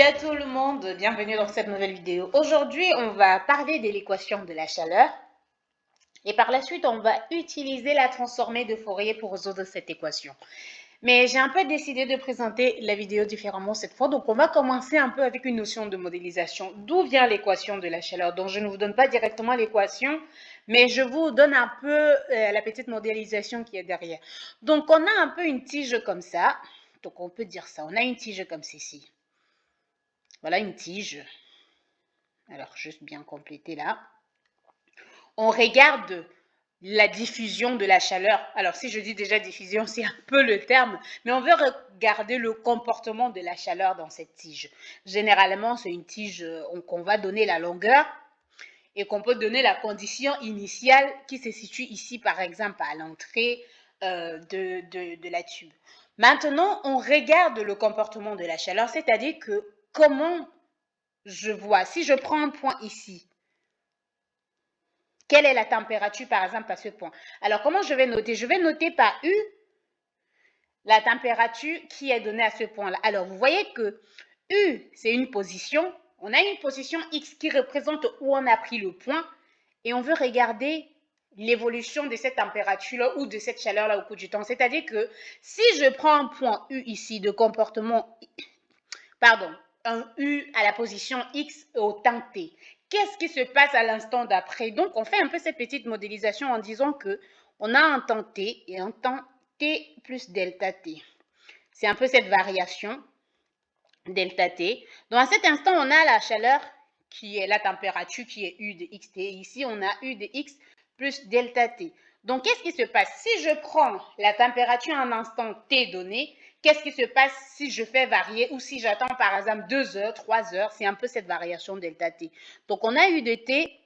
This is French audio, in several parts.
à tout le monde, bienvenue dans cette nouvelle vidéo. Aujourd'hui, on va parler de l'équation de la chaleur et par la suite, on va utiliser la transformée de Fourier pour résoudre cette équation. Mais j'ai un peu décidé de présenter la vidéo différemment cette fois, donc on va commencer un peu avec une notion de modélisation. D'où vient l'équation de la chaleur? Donc je ne vous donne pas directement l'équation, mais je vous donne un peu la petite modélisation qui est derrière. Donc on a un peu une tige comme ça, donc on peut dire ça, on a une tige comme ceci. Voilà une tige. Alors, juste bien compléter là. On regarde la diffusion de la chaleur. Alors, si je dis déjà diffusion, c'est un peu le terme, mais on veut regarder le comportement de la chaleur dans cette tige. Généralement, c'est une tige qu'on va donner la longueur et qu'on peut donner la condition initiale qui se situe ici, par exemple, à l'entrée de la tube. Maintenant, on regarde le comportement de la chaleur, c'est-à-dire que comment je vois, si je prends un point ici, quelle est la température par exemple à ce point? Alors comment je vais noter? Je vais noter par U la température qui est donnée à ce point-là. Alors vous voyez que U c'est une position, on a une position X qui représente où on a pris le point et on veut regarder l'évolution de cette température-là ou de cette chaleur-là au cours du temps. C'est-à-dire que si je prends un point U ici de comportement, pardon, un U à la position X au temps T. Qu'est-ce qui se passe à l'instant d'après? Donc, on fait un peu cette petite modélisation en disant que on a un temps T et un temps T plus delta T. C'est un peu cette variation delta T. Donc, à cet instant, on a la chaleur qui est la température qui est U de xt. Ici, on a U de x plus delta T. Donc, qu'est-ce qui se passe? Si je prends la température à un instant T donné, qu'est-ce qui se passe si je fais varier ou si j'attends par exemple 2 heures, 3 heures? C'est un peu cette variation delta T. Donc, on a U de T.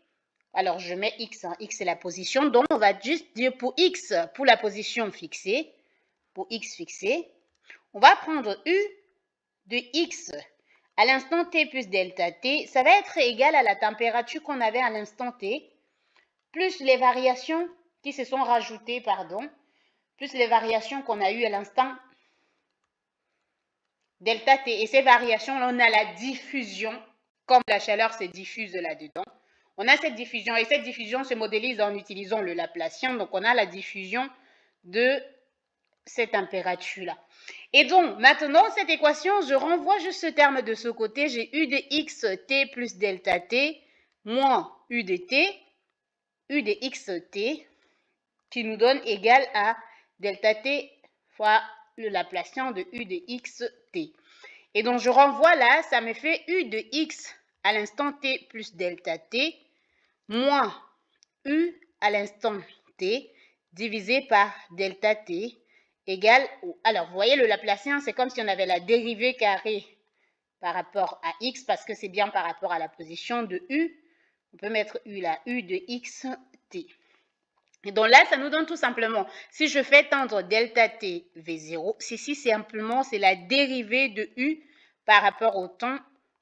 Alors, je mets X. Hein. X, c'est la position. Donc, on va juste dire pour X, pour la position fixée, pour X fixé, on va prendre U de X à l'instant T plus delta T. Ça va être égal à la température qu'on avait à l'instant T, plus les variations qui se sont rajoutées, plus les variations qu'on a eues à l'instant delta T. Et ces variations-là, on a la diffusion, comme la chaleur se diffuse là-dedans. On a cette diffusion, et cette diffusion se modélise en utilisant le Laplacien. Donc, on a la diffusion de cette température-là. Et donc, maintenant, cette équation, je renvoie juste ce terme de ce côté. J'ai U de x t plus delta t moins U de t, U de x t, qui nous donne égal à delta t fois le Laplacien de U de x t. Et donc, je renvoie là, ça me fait U de x à l'instant t plus delta t moins U à l'instant t divisé par delta t égale au... Alors, vous voyez, le Laplacien, c'est comme si on avait la dérivée carrée par rapport à x, parce que c'est bien par rapport à la position de U. On peut mettre U là, U de x t. Et donc là, ça nous donne tout simplement, si je fais tendre delta t V0, ceci simplement, c'est la dérivée de U par rapport au temps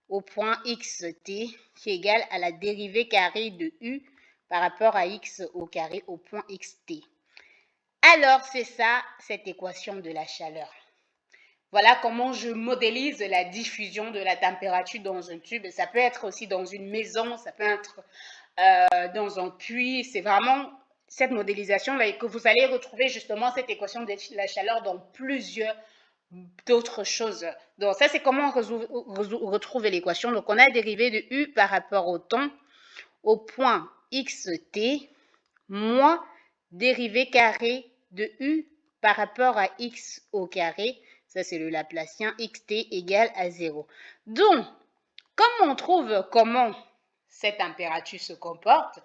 au point xt, qui est égal à la dérivée carrée de U par rapport à x au carré au point xt. Alors, c'est ça, cette équation de la chaleur. Voilà comment je modélise la diffusion de la température dans un tube. Ça peut être aussi dans une maison, ça peut être dans un puits. C'est vraiment cette modélisation-là et que vous allez retrouver justement cette équation de la chaleur dans plusieurs d'autres choses. Donc, ça, c'est comment on retrouve l'équation. Donc, on a dérivé de U par rapport au temps au point xt moins dérivée carrée de U par rapport à x au carré. Ça, c'est le Laplacien xt égale à 0. Donc, comme on trouve comment cette température se comporte,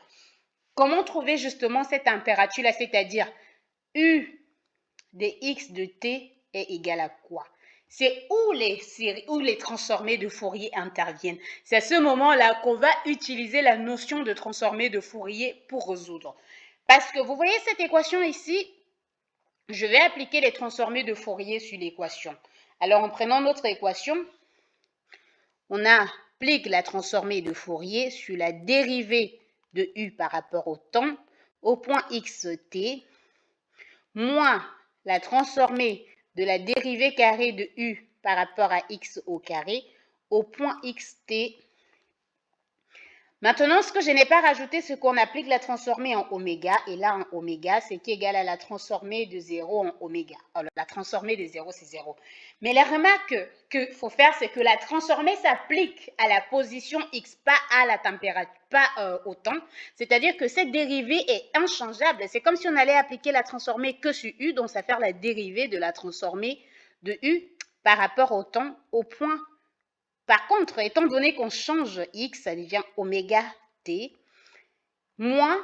comment trouver justement cette température-là, c'est-à-dire U de x de t est égal à quoi? C'est où les transformés de Fourier interviennent. C'est à ce moment-là qu'on va utiliser la notion de transformé de Fourier pour résoudre. Parce que vous voyez cette équation ici, je vais appliquer les transformés de Fourier sur l'équation. Alors, en prenant notre équation, on applique la transformée de Fourier sur la dérivée de U par rapport au temps au point xt moins la transformée de la dérivée carrée de U par rapport à x au carré au point xt. Maintenant, ce que je n'ai pas rajouté, c'est qu'on applique la transformée en oméga. Et là, en oméga, c'est qui est égal à la transformée de 0 en oméga. Alors, la transformée de 0, c'est 0. Mais la remarque qu'il faut faire, c'est que la transformée s'applique à la position x, pas à la température, pas au temps. C'est-à-dire que cette dérivée est inchangeable. C'est comme si on allait appliquer la transformée que sur u, donc ça fait la dérivée de la transformée de u par rapport au temps, au point. Par contre, étant donné qu'on change x, ça devient oméga t, moins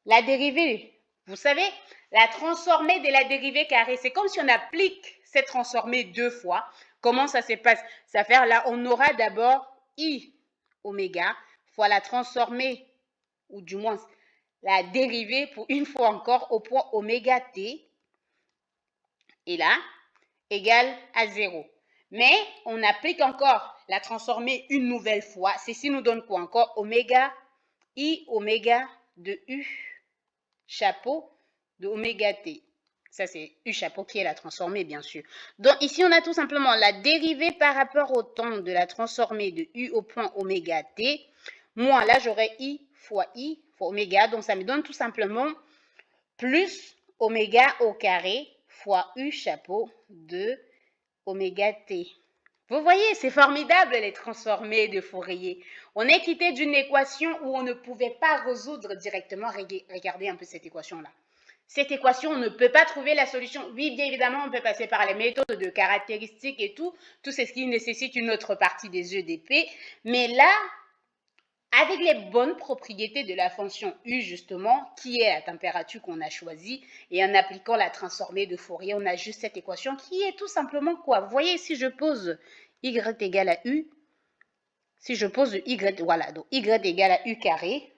la dérivée. Vous savez, la transformée de la dérivée carrée, c'est comme si on applique cette transformée deux fois. Comment ça se passe? Ça fait là, on aura d'abord i oméga fois la transformée, ou du moins la dérivée pour une fois encore au point oméga t, et là, égale à 0. Mais on applique encore la transformée une nouvelle fois. Ceci nous donne quoi encore? Oméga, i oméga de u chapeau de oméga t. Ça, c'est u chapeau qui est la transformée, bien sûr. Donc, ici, on a tout simplement la dérivée par rapport au temps de la transformée de u au point oméga t. Moins, là, j'aurai i fois oméga. Donc, ça me donne tout simplement plus oméga au carré fois u chapeau de oméga t. Vous voyez, c'est formidable les transformées de Fourier. On est quitté d'une équation où on ne pouvait pas résoudre directement. Regardez un peu cette équation-là. Cette équation, on ne peut pas trouver la solution. Oui, bien évidemment, on peut passer par les méthodes de caractéristiques et tout ce qui nécessite une autre partie des EDP. Mais là, avec les bonnes propriétés de la fonction U, justement, qui est la température qu'on a choisie, et en appliquant la transformée de Fourier, on a juste cette équation qui est tout simplement quoi? Vous voyez, si je pose Y égale à U, si je pose Y, voilà, donc Y égale à U carré,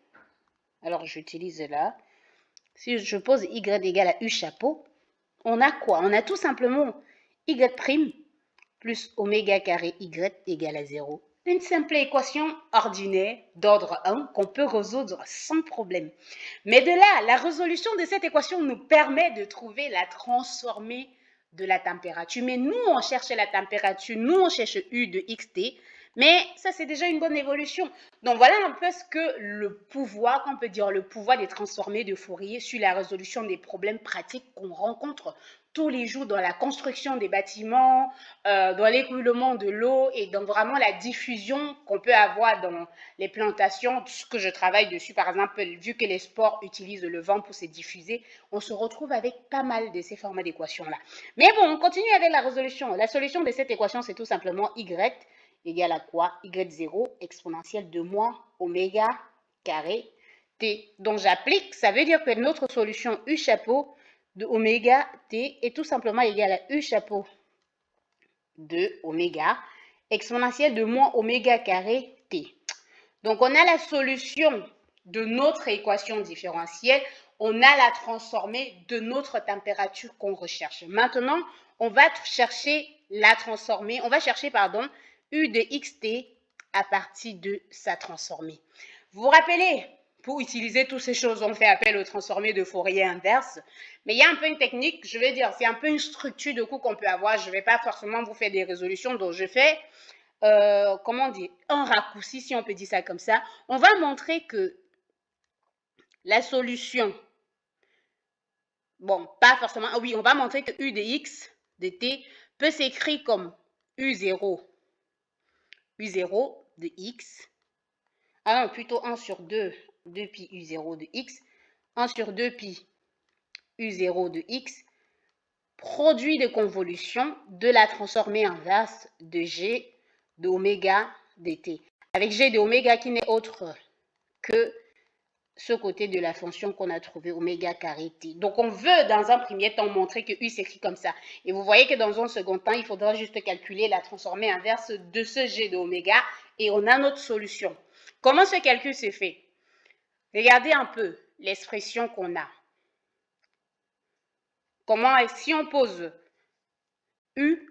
alors j'utilise là, si je pose Y égale à U chapeau, on a quoi? On a tout simplement Y' plus oméga carré Y égale à 0. Une simple équation ordinaire d'ordre 1 qu'on peut résoudre sans problème. Mais de là, la résolution de cette équation nous permet de trouver la transformée de la température. Mais nous, on cherche la température, nous, on cherche U de xt, mais ça, c'est déjà une bonne évolution. Donc, voilà un peu ce que le pouvoir, qu'on peut dire, le pouvoir des transformées de Fourier sur la résolution des problèmes pratiques qu'on rencontre tous les jours dans la construction des bâtiments, dans l'écoulement de l'eau et dans vraiment la diffusion qu'on peut avoir dans les plantations, ce que je travaille dessus, par exemple, vu que les sports utilisent le vent pour se diffuser, on se retrouve avec pas mal de ces formats d'équations-là. Mais bon, on continue avec la résolution. La solution de cette équation, c'est tout simplement y égale à quoi? Y0 exponentielle de moins oméga carré t. Donc j'applique, ça veut dire que notre solution U chapeau de oméga t est tout simplement égal à U chapeau de oméga exponentielle de moins oméga carré t. Donc, on a la solution de notre équation différentielle, on a la transformée de notre température qu'on recherche. Maintenant, on va chercher la transformée, on va chercher, pardon, U de xt à partir de sa transformée. Vous vous rappelez, pour utiliser toutes ces choses, on fait appel au transformé de Fourier inverse. Mais il y a un peu une technique, je vais dire, c'est un peu une structure de coup qu'on peut avoir. Je ne vais pas forcément vous faire des résolutions, donc je fais, comment dire, un raccourci, si on peut dire ça comme ça. On va montrer que la solution, bon, pas forcément, oui, on va montrer que U de x de t peut s'écrire comme U0 de x. Ah non, plutôt 1 sur 2 pi U0 de x, 1 sur 2 pi U0 de x, produit de convolution de la transformée inverse de G de oméga dt. Avec G de oméga qui n'est autre que ce côté de la fonction qu'on a trouvé oméga carré t. Donc, on veut dans un premier temps montrer que U s'écrit comme ça. Et vous voyez que dans un second temps, il faudra juste calculer la transformée inverse de ce G de oméga et on a notre solution. Comment ce calcul se fait? Regardez un peu l'expression qu'on a. Comment, si on pose U,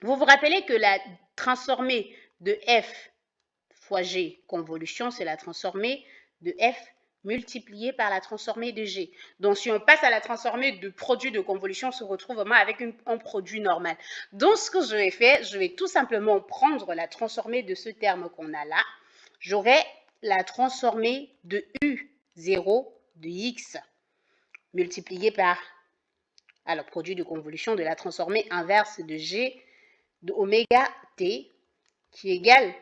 vous vous rappelez que la transformée de f fois g convolution, c'est la transformée de f multiplié par la transformée de G. Donc, si on passe à la transformée de produit de convolution, on se retrouve vraiment avec un produit normal. Donc, ce que je vais faire, je vais tout simplement prendre la transformée de ce terme qu'on a là. J'aurai la transformée de U0 de X multiplié par, alors, produit de convolution de la transformée inverse de G de oméga T qui est égale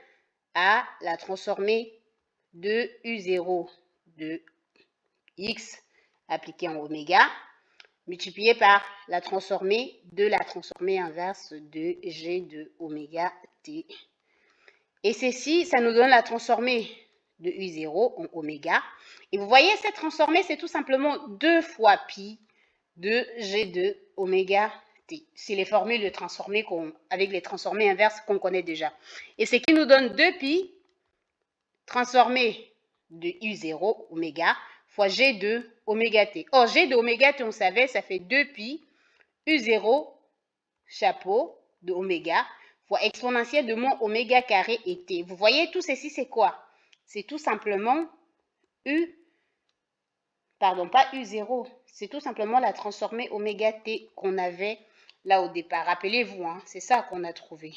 à la transformée de U0 de X appliquée en oméga, multiplié par la transformée de la transformée inverse de G de oméga T. Et ceci, ça nous donne la transformée de U0 en oméga. Et vous voyez, cette transformée, c'est tout simplement 2 fois pi de G de oméga T. C'est les formules de transformée avec les transformées inverses qu'on connaît déjà. Et ce qui nous donne 2 pi transformée de U0 oméga fois G de oméga T. Or, G de oméga T, on savait, ça fait 2 pi U0 chapeau de oméga fois exponentielle de mon oméga carré et T. Vous voyez, tout ceci, c'est quoi? C'est tout simplement pas U0, c'est tout simplement la transformée oméga T qu'on avait là au départ. Rappelez-vous, hein, c'est ça qu'on a trouvé.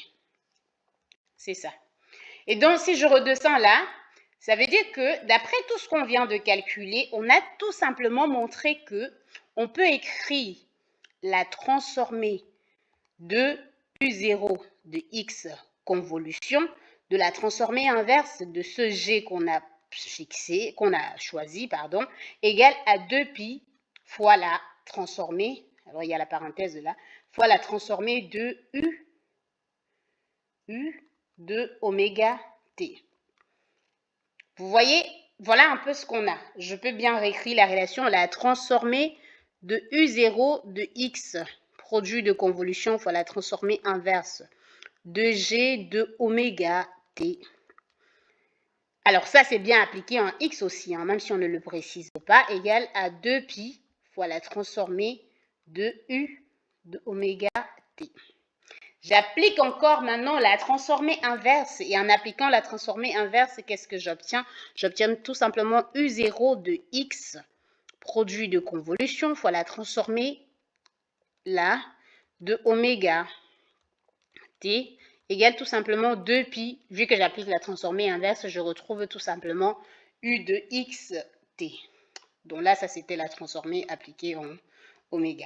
C'est ça. Et donc, si je redescends là, ça veut dire que d'après tout ce qu'on vient de calculer, on a tout simplement montré que on peut écrire la transformée de U0 de X convolution de la transformée inverse de ce G qu'on a choisi, égale à 2 pi fois la transformée, alors il y a la parenthèse là, fois la transformée de U de oméga T. Vous voyez, voilà un peu ce qu'on a. Je peux bien réécrire la relation, la transformée de U0 de X, produit de convolution fois la transformée inverse de G de oméga T. Alors ça, c'est bien appliqué en X aussi, hein, même si on ne le précise pas, égale à 2 pi fois la transformée de U de oméga T. J'applique encore maintenant la transformée inverse. Et en appliquant la transformée inverse, qu'est-ce que j'obtiens? J'obtiens tout simplement U0 de X, produit de convolution, fois la transformée là de oméga T, égale tout simplement 2 pi. Vu que j'applique la transformée inverse, je retrouve tout simplement U de xt. Donc là, ça c'était la transformée appliquée en oméga.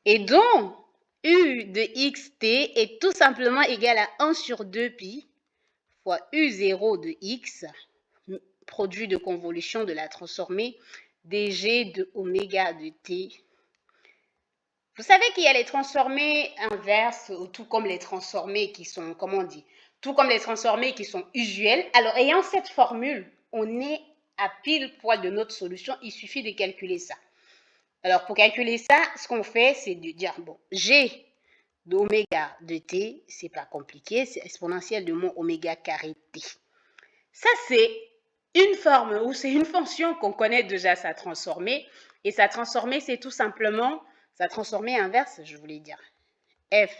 Et donc, U de xt est tout simplement égal à 1 sur 2 pi fois U0 de x, produit de convolution de la transformée dg de oméga de t. Vous savez qu'il y a les transformées inverses, tout comme les transformées qui sont, comment on dit, tout comme les transformées qui sont usuelles. Alors, ayant cette formule, on est à pile poil de notre solution. Il suffit de calculer ça. Alors, pour calculer ça, ce qu'on fait, c'est de dire, bon, G d'oméga de t, c'est pas compliqué, c'est exponentielle de mon oméga carré t. Ça, c'est une forme ou c'est une fonction qu'on connaît déjà sa transformée. Et sa transformée, c'est tout simplement sa transformée inverse, je voulais dire. F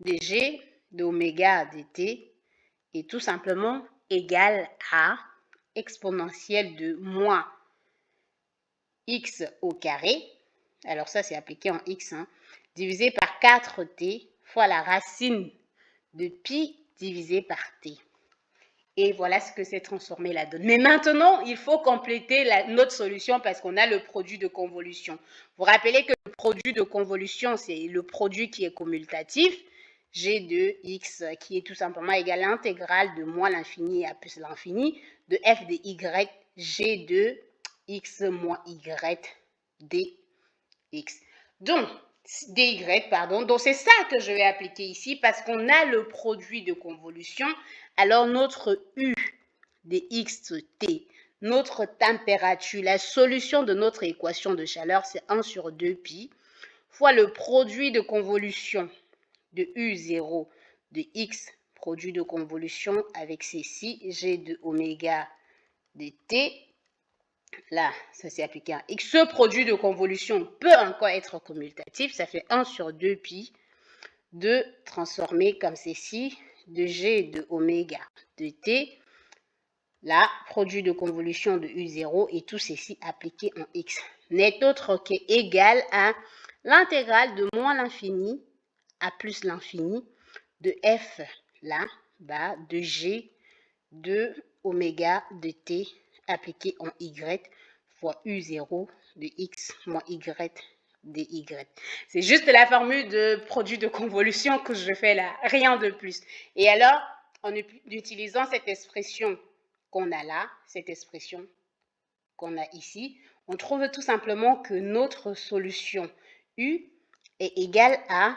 de G d'oméga de t est tout simplement égal à exponentielle de moins x au carré, alors ça c'est appliqué en x, hein, divisé par 4t fois la racine de pi divisé par t. Et voilà ce que cette transformée la donne. Mais maintenant, il faut compléter notre solution parce qu'on a le produit de convolution. Vous rappelez que le produit de convolution, c'est le produit qui est commutatif, g de x, qui est tout simplement égal à l'intégrale de moins l'infini à plus l'infini de f de y, g de x moins y dx. Donc, dy, pardon. Donc, c'est ça que je vais appliquer ici parce qu'on a le produit de convolution. Alors, notre U de xt, notre température, la solution de notre équation de chaleur, c'est 1 sur 2 pi fois le produit de convolution de U0 de x, produit de convolution avec ceci, g de oméga de t. Là, ça s'est appliqué à x. Ce produit de convolution peut encore être commutatif. Ça fait 1 sur 2 pi de transformer comme ceci de g de oméga de t Là, produit de convolution de U0 et tout ceci appliqué en X n'est autre qu'égal à l'intégrale de moins l'infini à plus l'infini de F là bas de G de oméga de T appliqué en Y fois U0 de X moins Y de Y. C'est juste la formule de produit de convolution que je fais là, rien de plus. Et alors, en utilisant cette expression qu'on a là, cette expression qu'on a ici, on trouve tout simplement que notre solution U est égale à,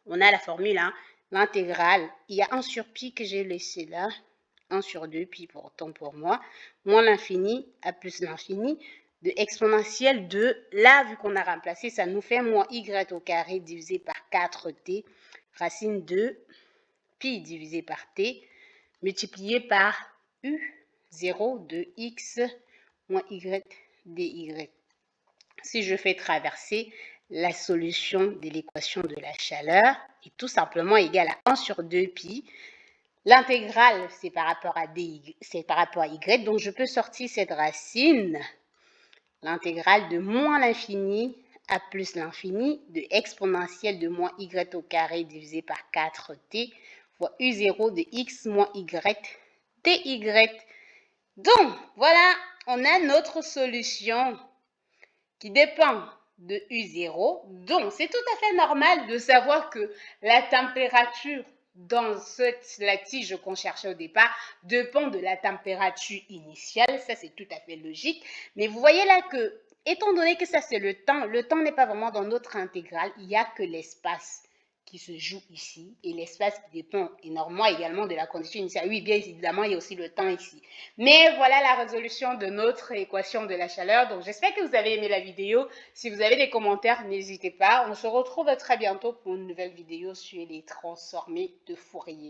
on a la formule, hein, l'intégrale, il y a 1 sur pi que j'ai laissé là, 1 sur 2 pi pourtant pour moi, moins l'infini à plus l'infini de exponentielle de, là vu qu'on a remplacé, ça nous fait moins y au carré divisé par 4t, racine de pi divisé par t, multiplié par u0 de x moins y dy. Si je fais traverser, la solution de l'équation de la chaleur est tout simplement égale à 1 sur 2 pi. L'intégrale, c'est par rapport à c'est par rapport à y, donc je peux sortir cette racine, l'intégrale de moins l'infini à plus l'infini de exponentielle de moins y au carré divisé par 4t fois u0 de x moins y dy. Donc, voilà, on a notre solution qui dépend de U0. Donc, c'est tout à fait normal de savoir que la température dans la tige qu'on cherchait au départ dépend de la température initiale. Ça, c'est tout à fait logique. Mais vous voyez là que, étant donné que ça, c'est le temps n'est pas vraiment dans notre intégrale. Il n'y a que l'espace qui se joue ici et l'espace qui dépend énormément également de la condition initiale. Oui, bien évidemment, il y a aussi le temps ici. Mais voilà la résolution de notre équation de la chaleur. Donc, j'espère que vous avez aimé la vidéo. Si vous avez des commentaires, n'hésitez pas. On se retrouve très bientôt pour une nouvelle vidéo sur les transformés de Fourier.